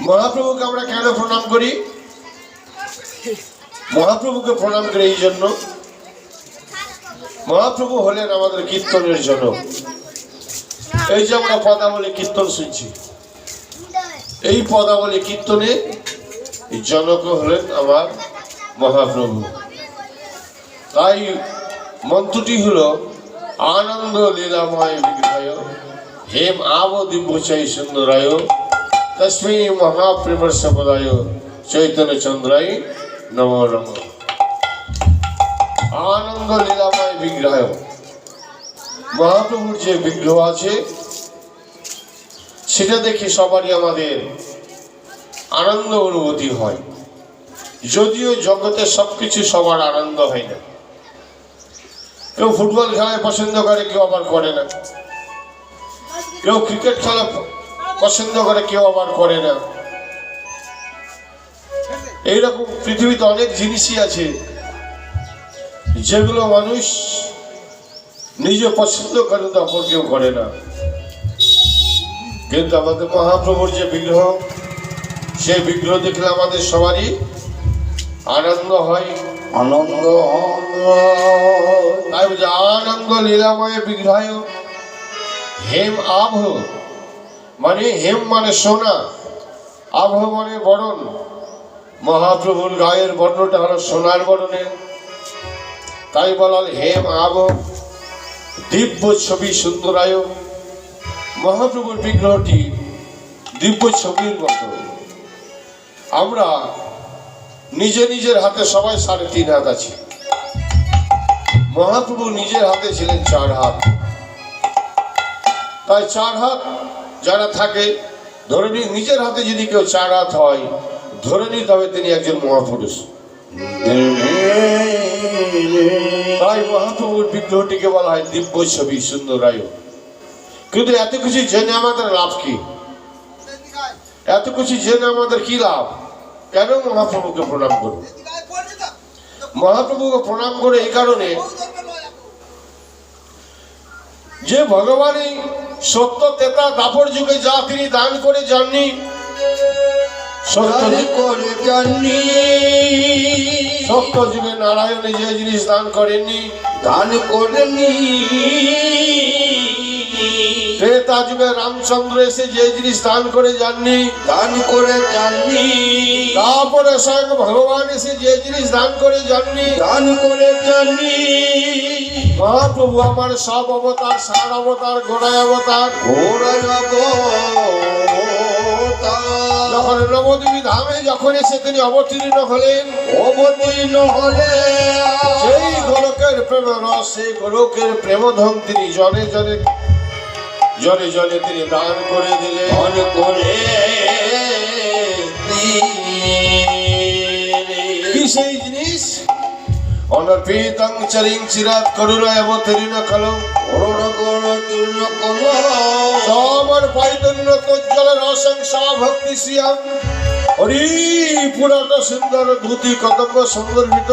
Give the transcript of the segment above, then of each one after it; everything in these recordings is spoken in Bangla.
মহাপ্রভুকে আমরা কেন প্রণাম করি? মহাপ্রভুকে প্রণাম করি এই জন্য, মহাপ্রভু হলেন আমাদের কীর্তনের জনক। এই যে আমরা পদাবলী কীর্তন শুনছি, এই পদাবলী কীর্তনে জনক হলেন আমার মহাপ্রভু। তাই মন্ত্রটি হলো আনন্দ লীলাময় বিগ্রহায় হেম আব দিব্যচাই সুন্দরায় তস্মৈ মহাপ্রেমর সপদায় চৈতন্য চন্দ্রায় নমো নমঃ। আনন্দ লীলাময় বিগ্রহায় মহাপ্রভুর যে বিগ্রহ আছে সেটা দেখে সবারই আমাদের আনন্দ অনুভূতি হয়। যদিও জগতে সবকিছু সবার আনন্দ হয় না, কেউ ফুটবল খেলায় পছন্দ করে, কেউ আবার করে না, কেউ ক্রিকেট খেলা পছন্দ করে, কেউ আবার করে না। এইরকম পৃথিবীতে অনেক জিনিসই আছে যেগুলো মানুষ নিজে পছন্দ করে তো অপর কেউ করে না। কিন্তু আমাদের মহাপ্রভুর যে বিগ্রহ, সেই বিগ্রহ দেখলে আমাদের সবারই আনন্দ হয়। আনন্দ তাই বলছে আনন্দ লীলাময় বিগ্রহায় হেম আভ, মানে হেম মানে সোনা, আভ মানে বরণ। মহাপ্রভুর গায়ের বর্ণটা হলো সোনার বরণের, তাই বলা হেম আভ দিব্য ছবি সুন্দরায়। মহাপ্রভুর বিগ্রহটি দিব্য ছবির মতো। আমরা নিজে নিজের হাতে সবাই 3.5 হাত আছে, মহাপ্রভু নিজের হাতে ছিলেন 4 হাত। তাই 4 হাত যারা থাকে, ধরে নি নিজের হাতে যদি কেউ 4 হাত হয়, ধরে নিতে হবে তিনি একজন মহাপুরুষ। তাই মহাপ্রভুর বিগ্রহটিকে বলা হয় দিব্য ছবি সুন্দরায়। কিন্তু এত কিছু জেনে আমাদের লাভ কি? এত কিছু জেনে আমাদের কি লাভ? কেন মহাপ্রভুকে প্রণাম করব? মহাপ্রভুকে প্রণাম করে এই কারণে যে ভগবান এই সত্য তেতা দাপর যুগে যা তিনি দান করে যাননি, সত্য যুগে নারায়ণে যে জিনিস দান করেননি, দান করেনি। ত্রেতা যুগে রামচন্দ্র এসে যে জিনিস দান করে যাননি, দান করে যাননি। তারপরে স্বয়ং ভগবান এসে যে জিনিস দান করে যাননি, দান করে যাননি। মহাপ্রভু আমার সব অবতার, সার অবতার, গোড়ায় অবতার। যখন নবদ্বীপ ধামে যখন এসে তিনি অবতীর্ণ হলেন, সেই গোলকের প্রেম রস, সেই গোলকের প্রেমধন তিনি জনে জনে জনে জনে তিনি দান করে দিলেন। দান করে কি সেই জিনিস? অনর্পিতং চরিং চিরাত করুণা অবতীর্ণ খলং করুণ করুণ করুণ সমর পাইতন্য তোজ্জ্বল রসং ভক্তি শ্রিয়াম হরি পুরাট সুন্দর ধুতি কদম্ব সন্দর্ভিত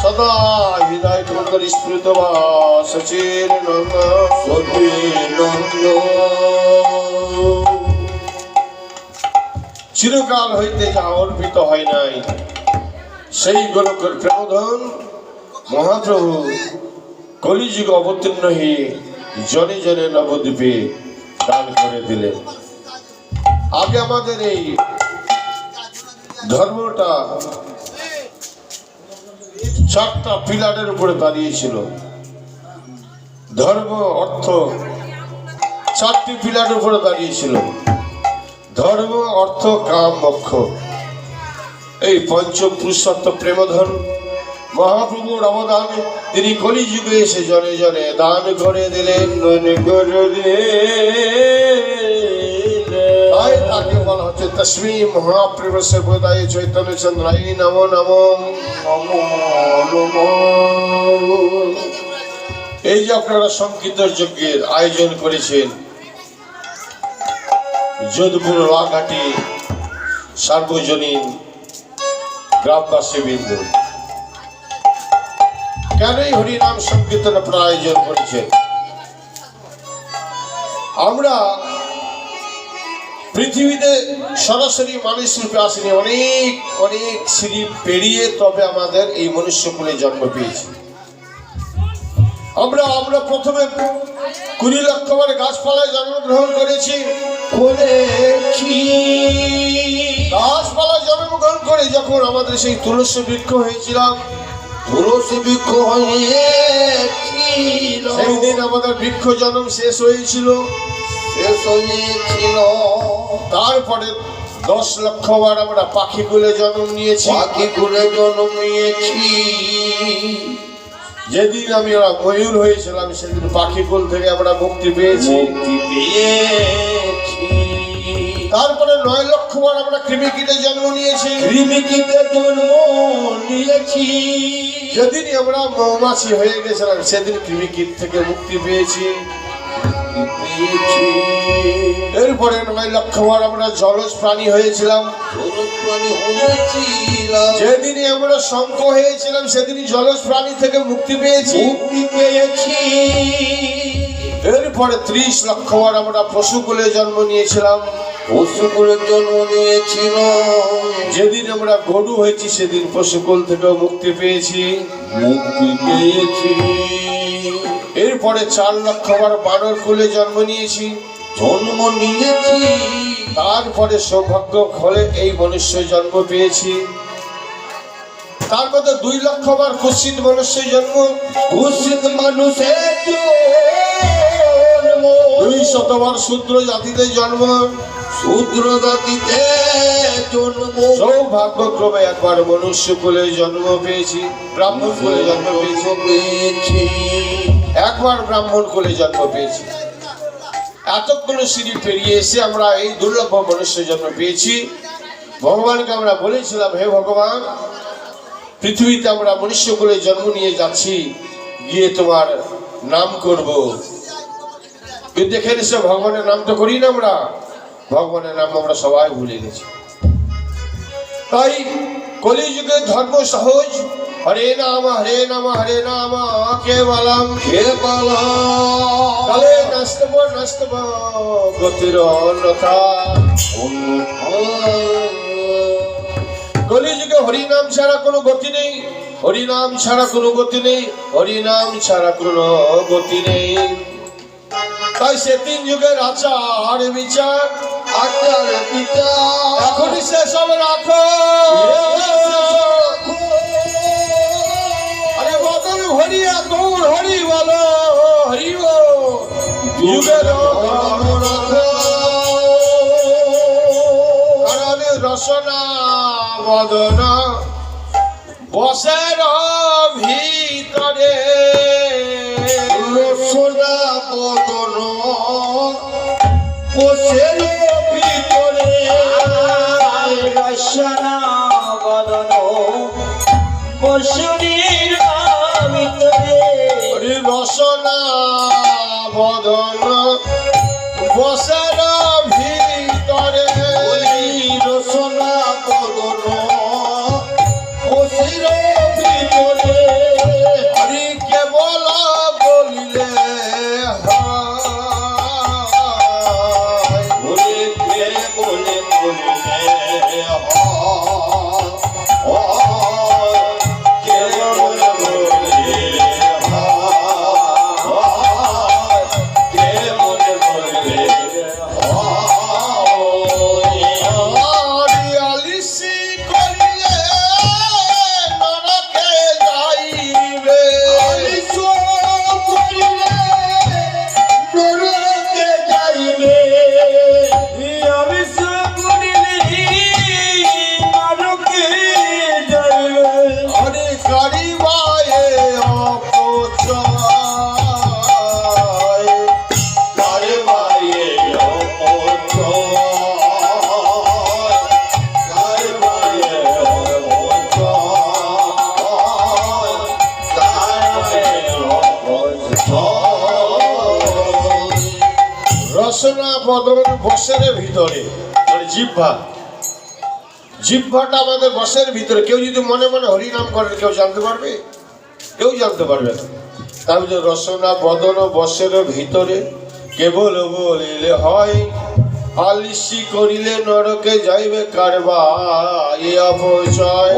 সদা হৃদয় কন্দর স্ফুরিত বা সচির নন্দ নন্দ চিরকাল হইতে যা অর্পিত হয় নাই, সেই গোলকের প্রেমধন মহাপ্রভু কলিযুগ অবতীর্ণ হয়ে জনে জনে নবদ্বীপে দান করে দিলেন। আগে আমাদের এই ধর্মটা 4টা পিলারের উপরে দাঁড়িয়েছিল। ধর্ম, অর্থ 4টি পিলারের উপরে দাঁড়িয়েছিল। ধর্ম, অর্থ, কাম, মোক্ষ। এই পঞ্চপুরুষত্ব প্রেমধন মহাপ্রভুর অবদান তিনি কলিযুগে এসে জনে জনে দান করে দিলেন। তাই তাকে বলা হচ্ছে তস্মৈ মহাপ্রেম সর্বদায় চৈতন্য চন্দ্রায় নমো নমো নমো। এই যে আপনারা সংকীর্তন যজ্ঞের আয়োজন করেছেন, যোধপুর রাঘাটি সার্বজনীন গ্রামবাসী বৃন্দ, কেনই হরিনাম সংকীর্তন আয়োজন করেছেন? আমরা পৃথিবীতে সরাসরি মানুষ রূপে আসেনি, অনেক অনেক সিঁড়ি পেরিয়ে তবে আমাদের এই মনুষ্যকুলে জন্ম পেয়েছি। আমরা প্রথমে 20 লক্ষ বার গাছপালায় জন্মগ্রহণ করেছি। গাছপালায় জন্মগ্রহণ করে যখন আমাদের সেই তুলসী বৃক্ষ হয়েছিলাম, তুলসী বৃক্ষ হয়েছিল, সেই দিন আমাদের বৃক্ষ জন্ম শেষ হয়েছিল। তারপরে 10 লক্ষ বার আমরা পাখি কুলে জন্ম নিয়েছি। পাখি কুলে জন্ম নিয়েছি। যেদিন আমরা ময়ূর হয়েছিলাম সেদিন পাখি কুল থেকে আমরা মুক্তি পেয়েছি। তারপরে 9 লক্ষ বার আমরা কৃমিকীটে জন্ম নিয়েছি। কৃমিকীটে জন্ম নিয়েছি। যেদিনই আমরা মৌমাছি হয়ে গেছিলাম সেদিন কৃমিকীট থেকে মুক্তি পেয়েছি। এরপরে 9 লক্ষ বার আমরা জলজ প্রাণী হয়েছিলাম। যেদিনই আমরা শঙ্খ হয়েছিলাম সেদিনই জলজ প্রাণী থেকে মুক্তি পেয়েছি। এরপরে 30 লক্ষ বার আমরা পশুকুলে জন্ম নিয়েছিলাম। পশুকুলের জন্ম নিয়েছিল। যেদিন আমরা গরু হয়েছি সেদিন পশুকুল থেকে মুক্তি পেয়েছি। এরপরে 4 লক্ষ বার বানর কুলে জন্ম নিয়েছি। তারপরে সৌভাগ্য ফলে এই মনুষ্য জন্ম পেয়েছি। তার মধ্যে 2 লক্ষ বার কুৎসিত মনুষ্য জন্ম। কুৎসিত মানুষের 200 বার শূদ্র জাতিতে জন্ম। শূদ্র জাতিতে জন্ম। সৌভাগ্যক্রমে একবার মনুষ্য কুলে জন্ম পেয়েছি, ব্রাহ্মণ কুলে জন্ম পেয়েছি। একবার ব্রাহ্মণ কুলে জন্ম পেয়েছি। এতগুলো সিঁড়ি পেরিয়ে এসে আমরা এই দুর্লভ মনুষ্য জন্ম পেয়েছি। ভগবানকে আমরা বলেছিলাম, হে ভগবান, পৃথিবীতে আমরা মনুষ্য কুলে জন্ম নিয়ে যাচ্ছি, গিয়ে তোমার নাম করব। কিন্তু দেখে এসে ভগবানের নাম তো করি না আমরা, ভগবানের নাম আমরা সবাই ভুলে গেছি। তাই কলিযুগে ধর্ম সহজ, হরে নাম হরে নাম হরে নাম কেবলম কালে নস্তব নস্তব গতির অন্যথা। কলিযুগে হরিনাম ছাড়া কোনো গতি নেই, হরিনাম ছাড়া কোনো গতি নেই, হরিনাম ছাড়া কোনো গতি নেই। তাই সে 3 যুগের আচার বিচার, এখনই শেষ হবে রাখো। আরে বদল হরিয়া গৌর হরি বলো, হরি যুগের কারণ রসনা বদন বসের ভিতরে। রসনা বদন বসের ভিতরে। রসনা বদন বসুরির ভিতরে। রসনা বদন বসের ভিতরে। রসনা বদন বসির ভিতরে। হরি কেবল বলিলে বলে কে বলে বলিলে রসনা বদন বসের ভিতরে, মানে জিহ্বাটা আমাদের বসের ভিতরে। কেউ যদি মনে মনে হরিনাম করে কেউ জানতে পারবে? কেউ জানতে পারবে না। তার মধ্যে রসনা বদন বসের ভিতরে কেবল বলিলে হয়, আলিসি করিলে নরকে যাইবে কারবা এ অপচয়।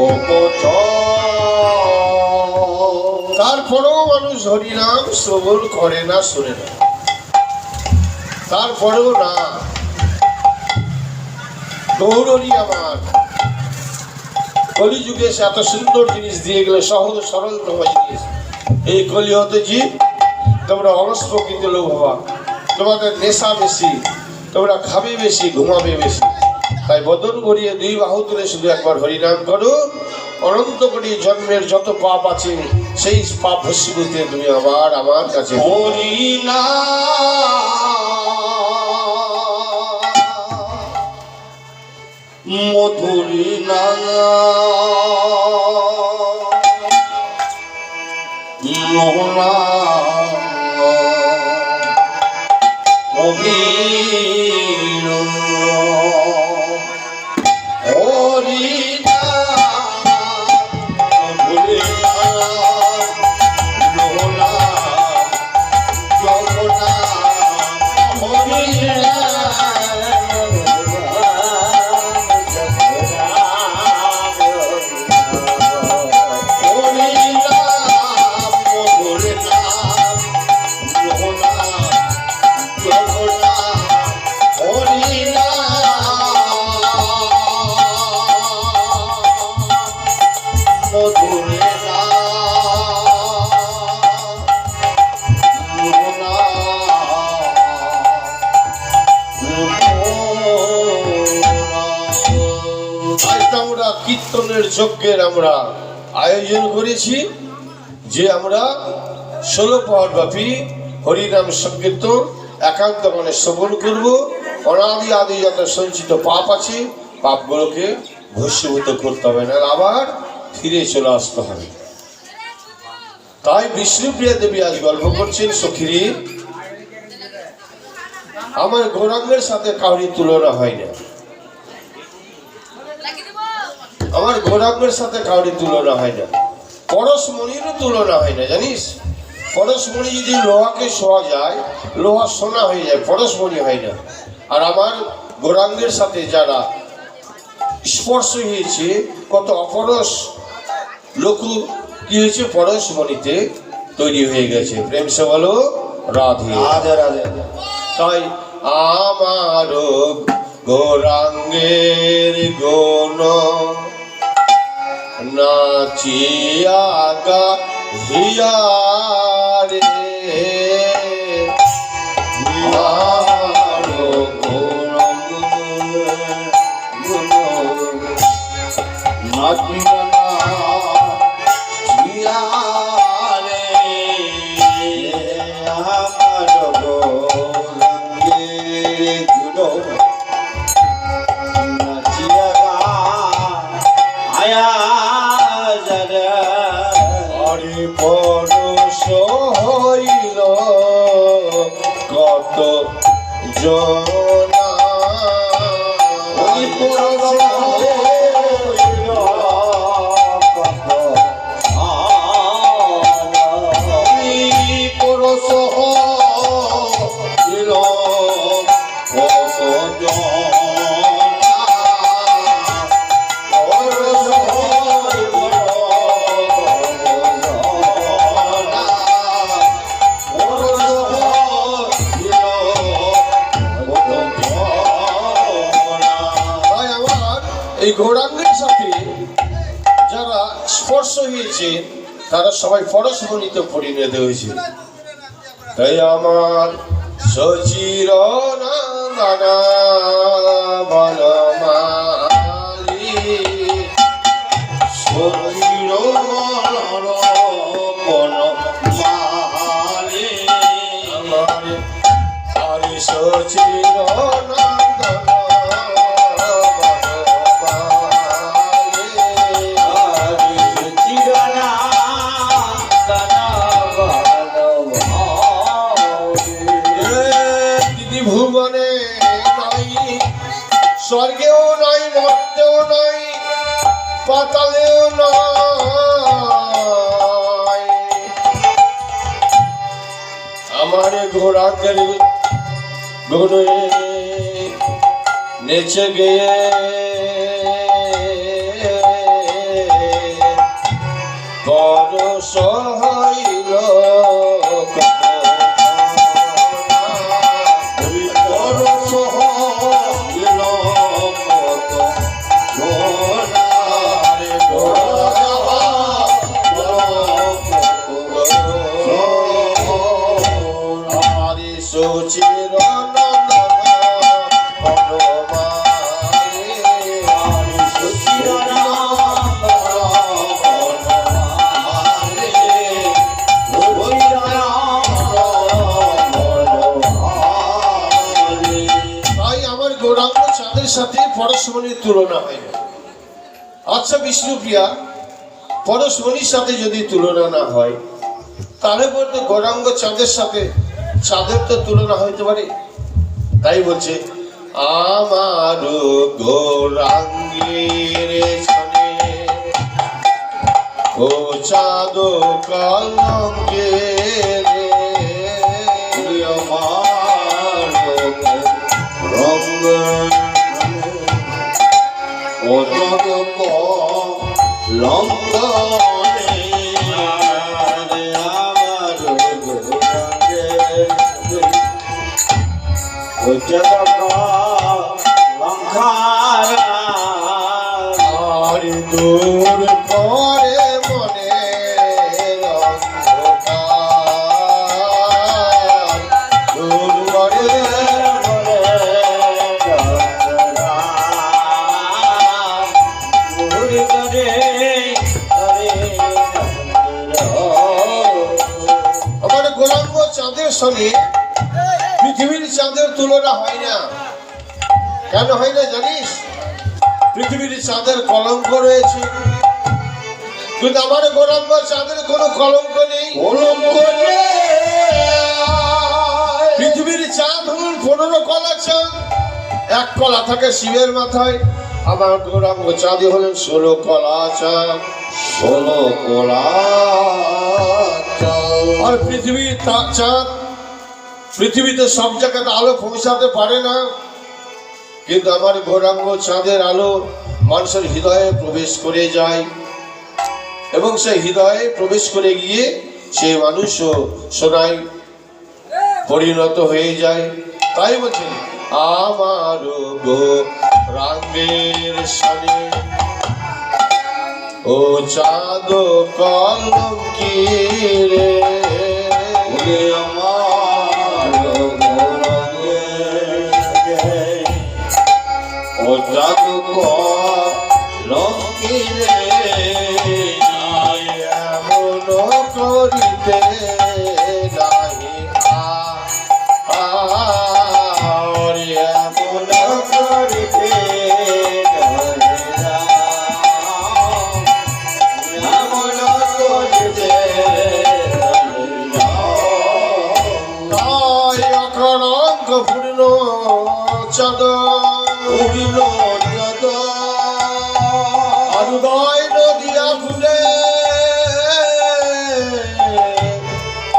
তারপরেও মানুষ হরিনাম শ্রবণ করে না, শুনে না, তারপরেও না। গৌরী আমার কলিযুগে সে এত সুন্দর জিনিস দিয়ে গেলে, সহজ সরলতম জিনিস। এই কলি হতে জীব, তোমরা অলস প্রকৃতির লোক হবা, তোমাদের নেশা বেশি, তোমরা খাবে বেশি, ঘুমাবে বেশি। তাই বদন গড়িয়ে দুই বাহু তুলে শুধু একবার হরিনাম করো, অনন্ত কোটি জন্মের যত পাপ আছে সেই পাপ ভস্মীভূতে তুমি আবার আমার কাছে মধুরী কীর্তনের যজ্ঞের আমরা আয়োজন করেছি, যে আমরা 16 প্রহর ব্যাপী হরিনাম সংকীর্তন একান্ত মনে শ্রবণ করব। অনাদি আদি যত সঞ্চিত পাপ আছে, পাপগুলোকে ভস্মীভূত করতে হবে, না আবার ফিরে চলে আসতে হবে। তাই বিষ্ণুপ্রিয়া দেবী আজ গল্প করছেন, সখীরে আমার গৌরাঙ্গের সাথে কাউরি তুলনা হয় না, আমার গৌরাঙ্গের সাথে কাউরি তুলনা হয় না, পরশমণিরও তুলনা হয় না। জানিস, পরশমণি যদি লোহাকে শোয়া যায়, লোহা সোনা হয়ে যায়, পরশমণি হয় না। আর আমার গৌরাঙ্গের সাথে যারা স্পর্শ হয়েছে, কত অপরশ লোক কি হয়েছে, পরশমণিতে তৈরি হয়ে গেছে। প্রেম সে বলো রাধে রাধে রাধে। তাই আমার গৌরাঙ্গের গুণ নাচিয়া গাহিয়া রে, পরশ হইল কত জনা, পরশ হইল কত এই গৌরাঙ্গের সাথে যারা স্পর্শ হয়েছে, তারা সবাই পরশমণিতে পরিণত হয়েছে। তাই আমার সচির নানা বনমালী, সচির বনমালী, আমার আরে সচির ভুবনে নাই, স্বর্গেও নাই, মর্তেও নাই, পাতালেও নাই, আমার ঘোড়াদের গুণে নেচে গিয়ে পরশ হইল পরশ হইল কত সোনারে হরি সুচির গৌরাঙ্গ চাঁদের সাথে পরশমণির তুলনা হয় না। আচ্ছা বিষ্ণুপ্রিয়া, পরশমণির সাথে যদি তুলনা না হয় তাহলে বলতো গৌরাঙ্গ চাঁদের সাথে চাঁদের তো তুলনা হইতে পারে। তাই বলছে আমার গৌরাঙ্গের ছানে ও চাঁদ কলঙ্কে রঙ্গ অজগ লঙ্গনে আমার অজগ লঙ্কারা আর দূর করে মনে অন্ধকার, দূর করে আমার গৌরাঙ্গ চাঁদের সঙ্গে পৃথিবীর চাঁদের তুলনা হয় না। কেন হয় না জানিস? পৃথিবীর চাঁদের কলঙ্ক রয়েছে, কিন্তু আমার গৌরাঙ্গ চাঁদের কোনো কলঙ্ক নেই। পৃথিবীর চাঁদ হল 15 কলা চাঁদ, এক কলা থাকে শিবের মাথায়। আমার গৌরাঙ্গ চাঁদে হলেন 16 কলা চাঁদ। 16 কলা আর পৃথিবীর চাঁদ পৃথিবীতে সব জায়গাতে আলো পৌঁছাতে পারে না, কিন্তু আমার গৌরাঙ্গ চাঁদের আলো মানুষের হৃদয়ে প্রবেশ করে যায় এবং সেই হৃদয়ে প্রবেশ করে গিয়ে সেই মানুষও সোনায় পরিণত হয়ে যায়। তাই বলছেন আমার গৌরাঙ্গের সানে ও চাঁদ কলঙ্কি রে আমার ও জাদু লঙ্কিরে এমন করিতে নাহি আর এমন করিতে অকরঙ্গ পূর্ণ চাঁদ উড়িল যদ হৃদয় নদিয়া ফুলে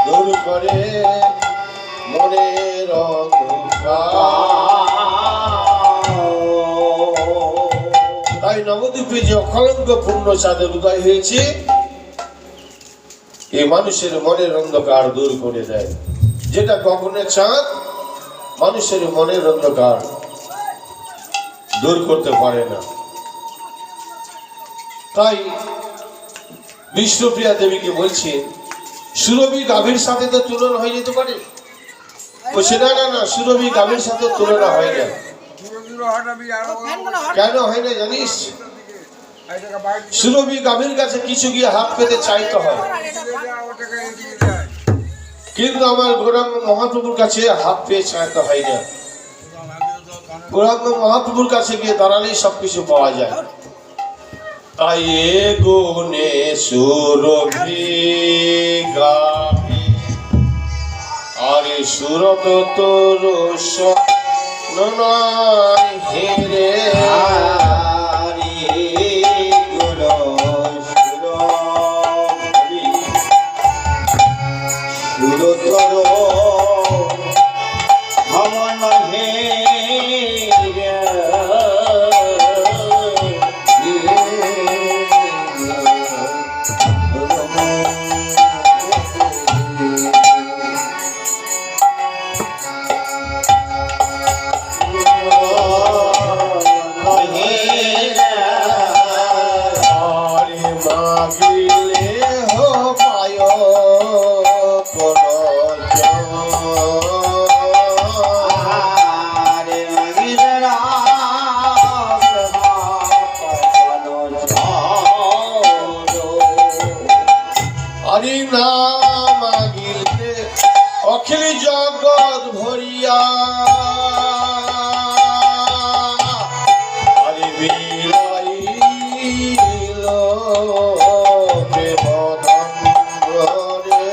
দূর করে মনের তাই নবদ্বীপে যে অকলঙ্ক পূর্ণ চাঁদের উদয় হয়েছে, এই মানুষের মনের অন্ধকার দূর করে দেয়। যেটা গগনের চাঁদ মানুষের মনের অন্ধকার দূর করতে পারে না। তাই বিষ্ণুপ্রিয়া দেবীকে বলছে সুরভি গাভীর সাথে তো তুলনা হয়ে যেতে পারে। বলছে না না না, সুরভি গাভীর সাথে তুলনা হয় না। কেন হয় না জানিস? সুরভি গাভীর কাছে কিছু গিয়ে হাত পেতে চাইতে হয়, কিন্তু আমার গৌরাঙ্গ মহাপ্রভুর কাছে হাত পেয়ে চাইতে হয় না। গৌরাঙ্গ মহাপ্রভুর কাছে গিয়ে দাঁড়ালেই সবকিছু পাওয়া যায়। তাই এ গুণে সুরভি গাভী আরে সুরত তোর নয় হেরে না মাগিলে অখিল জগৎ ভরিয়া আরে বিলাইল প্রেমধন্য রে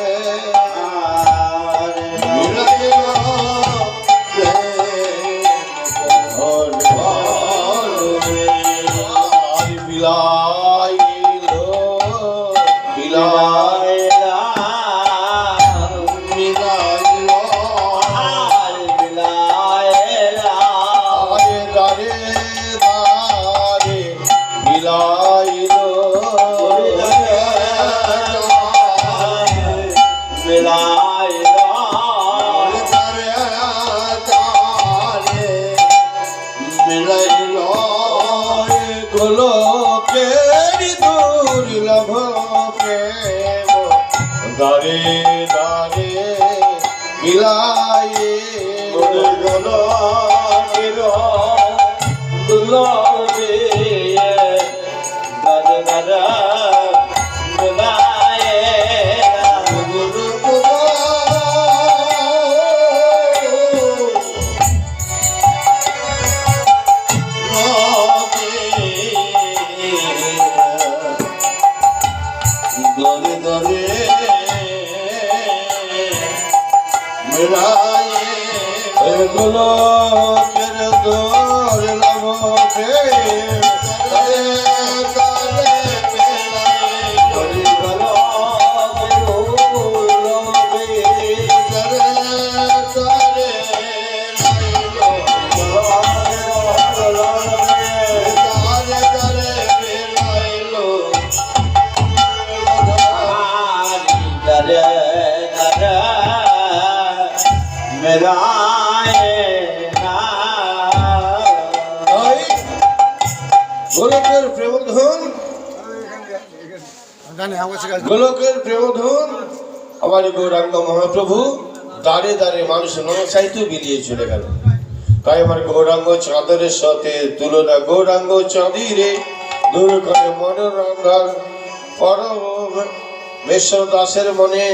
বিলাইল বিলাইলা বিলাইল বিলাইলা আরে দারে দারে বিলাইল বিলাইলা দারে দারে বিলাইল গোলকেরি দুর্লভ প্রেম দারে দারে বিলায়ে গোলকের দুর্লভ দারে দারে বিলায়ে দরে দরে মেলায়ে এগুলো কের দোর লবকে দরে দরে মেলায়ে দরে গলো লবকে দরে দরে লাইলো দরে দরে মেলাইলো গোলকের প্রেমধন গোলকের প্রেমধন আমার গৌরাঙ্গ মহাপ্রভু দাঁড়ে দাঁড়ে মানুষ নচাইতে বিলিয়ে চলে গেল। তাই আমার গৌরাঙ্গ চাঁদের সাথে তুলনা গৌরাঙ্গ চাঁদিরে দূর করে মনোরঞ্জন পরমেশ্বর দাসের মনে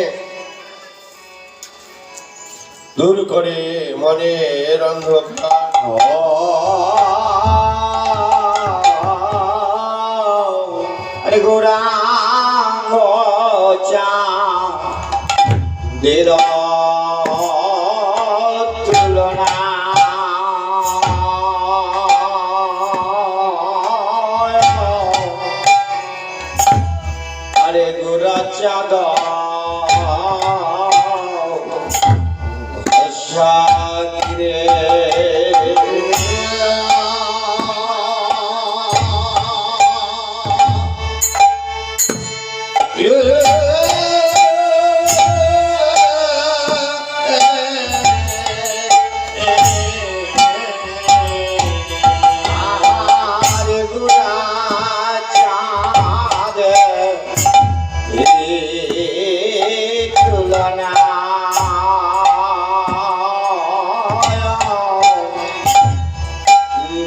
দূর করে মনের অন্ধকার আরে গৌরাঙ্গ চাঁদের তুলনা আরে গোরা চাঁদ সাগরে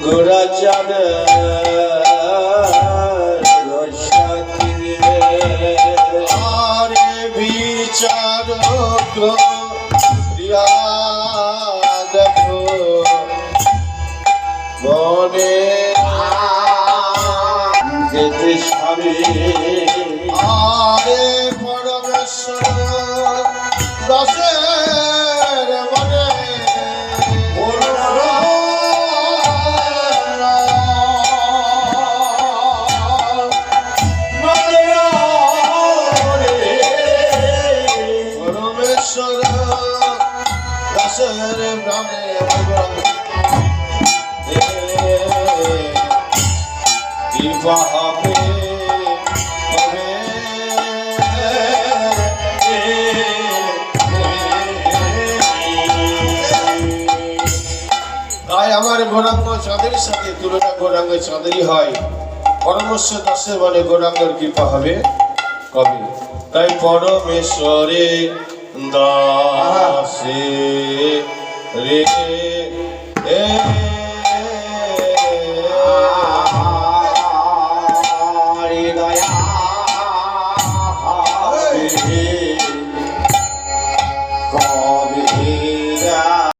গোরা চাঁদ আরে বিচার প্রিয়া দেখো মনে যেতে স্বামী আরে পরমেশ্বর দাসের মনে পরমেশ্বর দাসের প্রাণে কৃপা হবে তাই আমার গৌরাঙ্গ চাঁদের সাথে তুলনা গৌরাঙ্গ চাঁদেরই হয়। পরমেশ্বর দাসের বলে গৌরাঙ্গের কৃপা হবে কবে? তাই পরমেশ্বরে দাসে রে